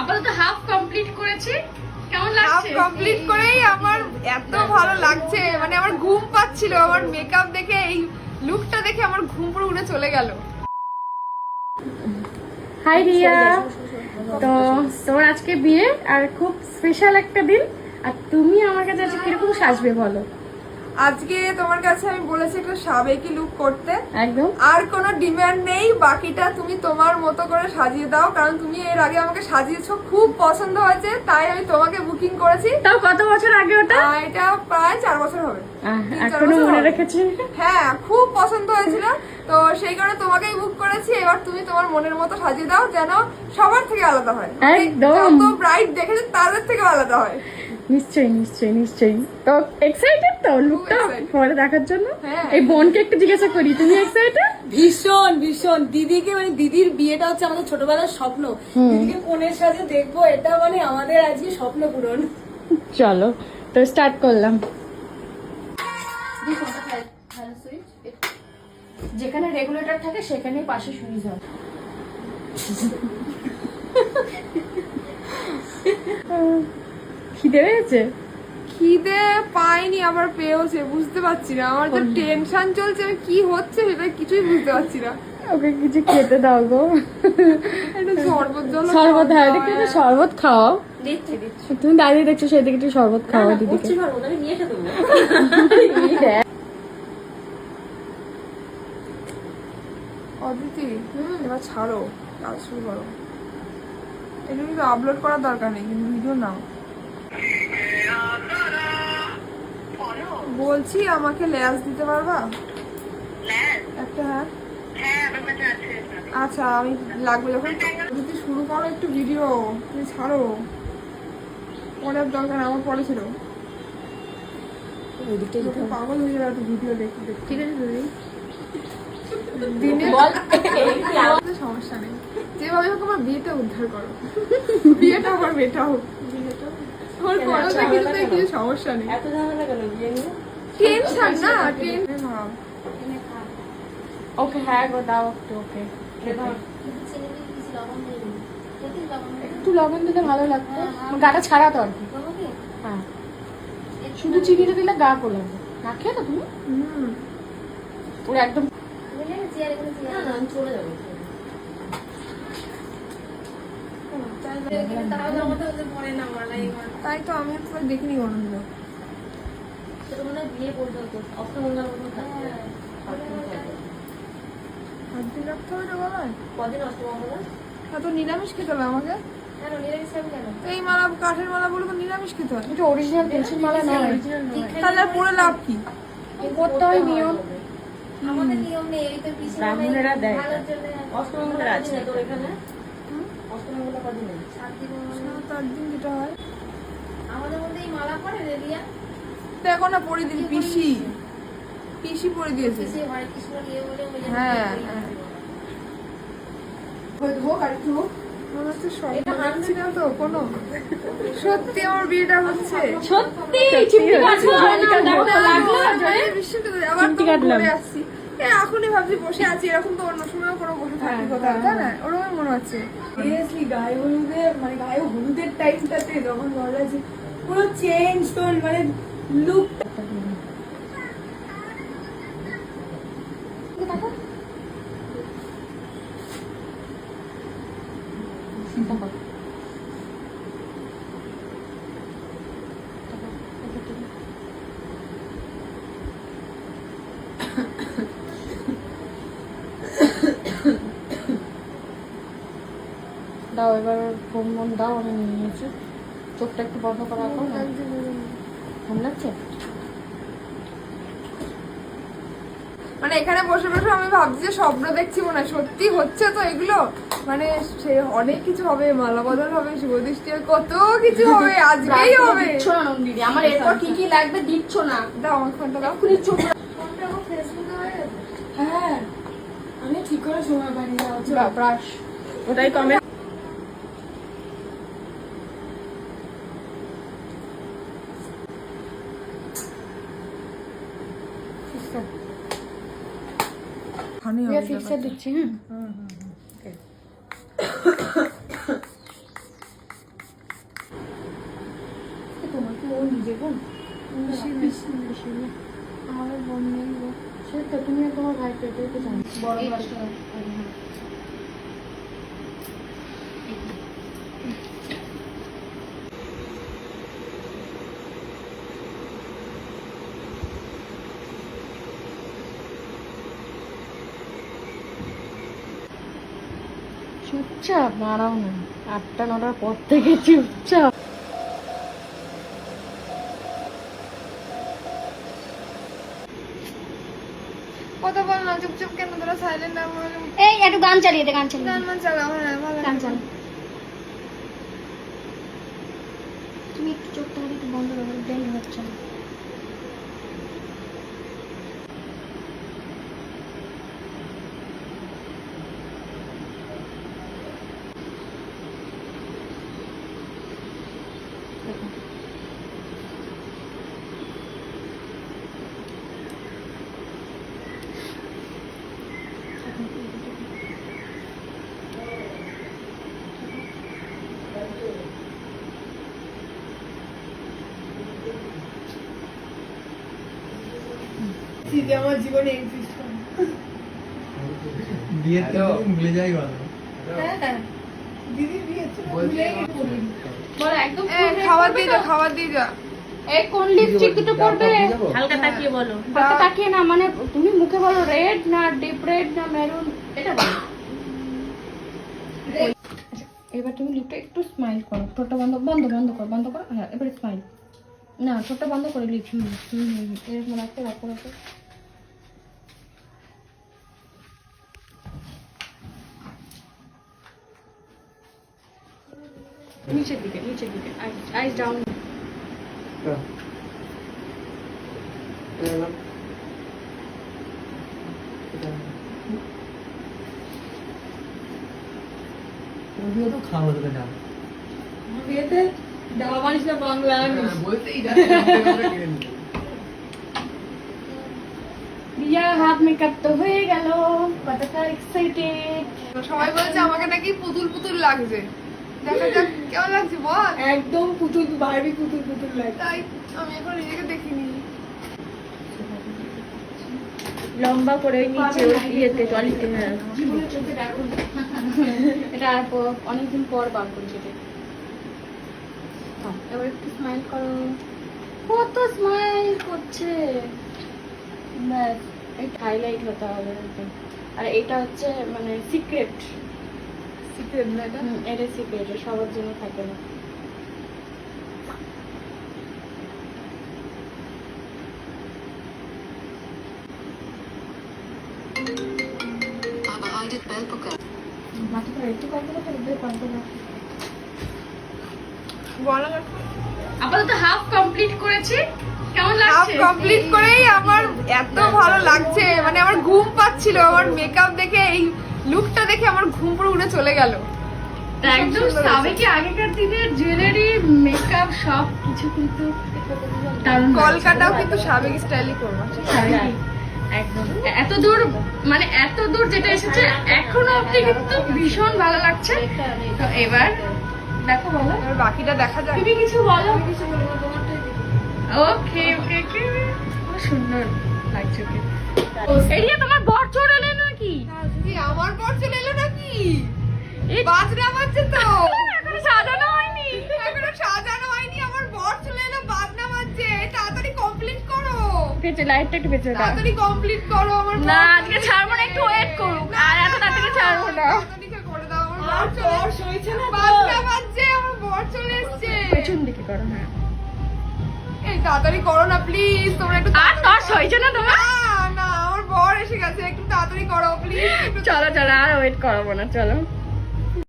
আপাতত half complete করেছি। কেমন লাগছে? হাফ কমপ্লিট করেই আমার এত ভালো লাগছে, মানে আমার ঘুম পাচ্ছিল। আমার মেকআপ দেখে, এই লুকটা দেখে আমার ঘুম পুরো উড়ে চলে গেল। হাই রিয়া, তো তোমার আজকে বিয়ে আর খুব স্পেশাল একটা দিন, আর তুমি আমার কাছে আজকে কিরকম সাজবে বলো? আজকে তোমার কাছে আমি বলেছি একটু সাবেকি লুক করতে, একদম। আর কোনো ডিমান্ড নেই, বাকিটা তুমি তোমার মতো করে সাজিয়ে দাও, কারণ তুমি এর আগে আমাকে সাজিয়েছো, খুব পছন্দ হয়েছে, তাই আমি তোমাকে বুকিং করেছি। তাও কত বছর আগে ওটা? এটা প্রায় 4 বছর হবে। এখনো মনে রেখেছি। হ্যাঁ, খুব পছন্দ হয়েছিল, তো সেই কারণে তোমাকেই বুক করেছি। এবার তুমি তোমার মনের মতো সাজিয়ে দাও, যেন সবার থেকে আলাদা হয়, একদম। যত ব্রাইট দেখেছে তাদের থেকে আলাদা হয়। নিশ্চয়ই নিশ্চয়ই নিশ্চয়ই। তো এক্সাইটেড তো লুকটা পরে দেখার জন্য? হ্যাঁ। এই বোনকে একটু জিজ্ঞাসা করি, তুমি এক্সাইটেড? ভীষণ ভীষণ। দিদিকে মানে দিদির বিয়েটা হচ্ছে আমাদের ছোটবেলার স্বপ্ন, দিদিকে কোনের সাথে দেখবো, এটা মানে আমাদের আজকে স্বপ্ন পূরণ। চলো তো স্টার্ট করলাম। যেখানে রেগুলেটর থাকে সেখানেই পাশে সুইচ হয়। খিদে পেয়েছে? খিদে পাইনি, আবার পেয়েছে, বুঝতে পারছি না। আমার যে টেনশন চলছে, আমি কি হচ্ছে সেটা কিছুই বুঝতে পারছি না। ওকে কিছু খেতে দাও গো। একটু শরবত জল শরবত, হ্যাঁ একটু শরবত খাও। দিচ্ছি দিচ্ছি। তুমি দাঁড়িয়ে দেখছো, সেদিকে একটু শরবত খাও দিদিকে। করছি পারবো না, আমি নিয়ে এসে দেবো। অদিতি, এবার ছাড়ো, কাজ শুরু করো। এটা কিন্তু আপলোড করার দরকার নেই, কিন্তু ভিডিও নাও। বলছি আমাকে ল্যাস দিতে পারবা একটা? হ্যাঁ, আচ্ছা, আমি লাগবে যখন। যদি শুরু করো একটু ভিডিও, তুমি ছাড়ো, পরে আর দরকার নেই, আমার পরে ছিল। পাগল হয়ে যাবে একটু ভিডিও দেখতে দেখতে। ঠিক আছে দিদি, দিনে সমস্যা নেই, যেভাবে হোক আমার বিয়েটা উদ্ধার করো। বিয়েটা আমার মেয়েটা হোক, আমার কোনো কিছুতে কিছু সমস্যা নেই। এত ঝামেলা কেন বিয়ে নিয়ে? টেনশন না, টেনশন। ওকে হ্যাঁ গো, দাও একটু। ওকে একটু লবণ দিলে ভালো লাগতো, গাটা ছাড়া তো আর কি। হ্যাঁ, শুধু চিনিটা দিলে গা গোলাবে। না খেয়ে তো তুমি পুরো একদম। চলে যাবো। তাই তো আমি তো দেখিনি কোনোদিনও। বিয়ে পর্যন্ত অষ্টমঙ্গল পর্যন্ত থাকবে। হাত দিয়ে রাখতে হবে না বলায়? কদিন অষ্টমঙ্গল? তো নিরামিষ খেতে হবে আমাকে? কেন নিরামিষ খাবি কেন? তো এই মালা, কাঠের মালা বলে তো নিরামিষ খেতে হয়। এটা অরিজিনাল পেন্সিল মালা নয়। তাহলে আর পরে লাভ কি? করতে হয় নিয়ম। আমাদের নিয়ম নেই, এই তো পিসি ব্রাহ্মণেরা দেয়। ভালোর জন্য অষ্টমঙ্গল আছে তোর এখানে? অষ্টমঙ্গল কদিন? 7 দিন। 7-8 দিন যেটা হয়। আমাদের মধ্যে এই মালা পড়ে রেডিয়া দেখো না, পরে দিদি, পিসি পিসি পরে দিয়েছে। পিসি হরে কৃষ্ণ নিয়ে বলে ওই হ্যাঁ, হোক আর একটু হোক। মনে হচ্ছে স্বপ্ন দেখছি না তো কোনো, সত্যি আমার বিয়েটা হচ্ছে। সত্যি চিমটি কাটলো না, দেখো তো লাগলো জোরে। আবার তো ঘুরে আসছি, এখনই ভাবছি বসে আছি, এরকম তো অন্য সময় কোনো বসে থাকি কোথাও, তাই না? ওরকম মনে হচ্ছে। সিরিয়াসলি গায়ে হলুদের, মানে গায়ে হলুদের টাইমটাতে যখন ঘরে আছি, পুরো চেঞ্জ তোর, মানে লুকটা। দাও এবার ফোন মন দাও, আমি নিয়ে নিয়েছি। চোখটা একটু বন্ধ করা রাখো। ভালো লাগছে? মানে এখানে বসে বসে আমি ভাবছি যে স্বপ্ন দেখছি, মনে হয় সত্যি হচ্ছে তো এগুলো। মানে সে অনেক কিছু হবে, মালা বদল হবে, শুভদৃষ্টি হবে, কত কিছু হবে, আজকেই হবে। দিচ্ছ না নন্দিনী, আমার এরপর কি কি লাগবে দিচ্ছ না। দাও আমার ফোনটা, দাও। এক্ষুনি চোখ। ফোনটা আমার ফেসবুকে হয়ে গেছে। হ্যাঁ, আমি ঠিক করে সময় পাইনি যাওয়া। ব্রাশ ওটাই কমে। ফিক্সার দিচ্ছি। দেখুন আমাদের বোন নেই গো। সে তো তুমি আর তোমার ভাইকে এটাই তো জানো বড় বাচ্চা চুপচাপ দাঁড়াও না 8টা-9টার পর থেকে চুপচাপ কথা বল না, চুপচাপ কেন তোরা সাইলেন্ট না বলে? এই একটু গান চালিয়ে দে, গান চালিয়ে গান দে। মান চালাও, হ্যাঁ ভালো গান লাগছে। চালা। তুমি একটু চোখটা একটু বন্ধ করো, বেল হচ্ছে না। যে আমার জীবনে এক্সিস্ট করে। বিয়েতে ভুলে যাই ভালো। হ্যাঁ দিদির বিয়ে ছিল, বলছি ভুলে আমার গেছি। বলো একদম খাবার দিয়ে যা, খাবার দিয়ে যা। এই কোন লিপস্টিক দুটো পড়বে হালকা তাকিয়ে বলো। হাতে তাকিয়ে না, মানে তুমি মুখে বলো রেড না ডিপ রেড না মেরুন, এটা বলো। আচ্ছা, এবার তুমি লিপটা একটু স্মাইল করো, ঠোঁটটা বন্ধ বন্ধ বন্ধ করো, বন্ধ করো, হ্যাঁ এবার স্মাইল। না ঠোঁটটা বন্ধ করে লিপ, এরকম রাখতে রাখো রাখো। নিচের দিকে আইস ডাউন। তুমিও তো খাওয়া দেবে না। বিয়েতে ডাবা মানিস না বাংলা আনিস। বলতেই যাচ্ছে। বিয়া হাত মেকআপ তো হয়ে গেল, কতটা এক্সাইটেড। সবাই বলছে আমাকে নাকি পুতুল পুতুল লাগছে। দেখা যাক কেমন লাগছে বল। একদম পুতুল, বারবি পুতুল পুতুল লাগে। তাই আমি এখন নিজেকে দেখিনি। লম্বা করে ওই নিচে ওই ইয়েতে টলিতে, হ্যাঁ এটা অনেকদিন পর বার করেছে এটা। এবার একটু স্মাইল করো, কত স্মাইল করছে। ব্যাস এই হাইলাইট হতে হবে এটা। আর এটা হচ্ছে মানে সিক্রেট, সিক্রেট না এটা? এটা সিক্রেট, সবার জন্য থাকে না। মাথাটা একটু কল্পনা করে দে, কল্পনা। বলো না। আপাতত হাফ কমপ্লিট করেছি, কেমন হাফ লাগছে? কমপ্লিট করেই আমার এত ভালো লাগছে, মানে আমার ঘুম পাচ্ছিল। আমার মেকআপ দেখে, এই লুকটা দেখে আমার ঘুম পুরো উড়ে চলে গেল। তা একদম সাবেকি আগেকার দিনের জুয়েলারি মেকআপ সব কিছু কিন্তু দারুণ লাগছে। কলকাতাও কিন্তু সাবেক স্টাইলই করবো। হ্যাঁ, একদম এত দূর, মানে এত দূর যেটা এসেছে এখনো অব্দি কিন্তু ভীষণ ভালো লাগছে। তো এবার দেখো, বলো এবার বাকিটা দেখা যাক। তুমি কিছু বলো। কিছু বলবো না, তোমারটাই দেখি। ওকে ওকে ওকে, খুব সুন্দর লাগছে। ওকে এরিয়া, তোমার বর চলে এলেন নাকি? কি আমার পর চলে এলো নাকি? এই- বাজনা বাজছে তো। এখনো সাজানো হয়নি। এখনো সাজানো হয়নি, আমার বর চলে এলো, বাজনা বাজছে। তাড়াতাড়ি কমপ্লিট করো, পেছনে লাইটটা একটু পেছনে দাও। তাড়াতাড়ি কমপ্লিট করো। আমার বর না চলে আজকে এলো। ছাড়বো না, একটু ওয়েট করুক। আর এত তাড়াতাড়ি ছাড়বো না। তাড়াতাড়ি করে দাও, আমার বর আর চলে তোর এসছে। সইছে না তো? বাজনা বাজছে, আমার বর চলে এসছে। পেছন দিকে করো, হ্যাঁ। এই তাড়াতাড়ি করো না প্লিজ, তোমরা একটু আর তাড়াতাড়ি তোর করো। সইছে না তোমার? না না, আমার বর এসে গেছে, একটু তাড়াতাড়ি করো প্লিজ। চলো চলো, আর ওয়েট করাবো না, চলো।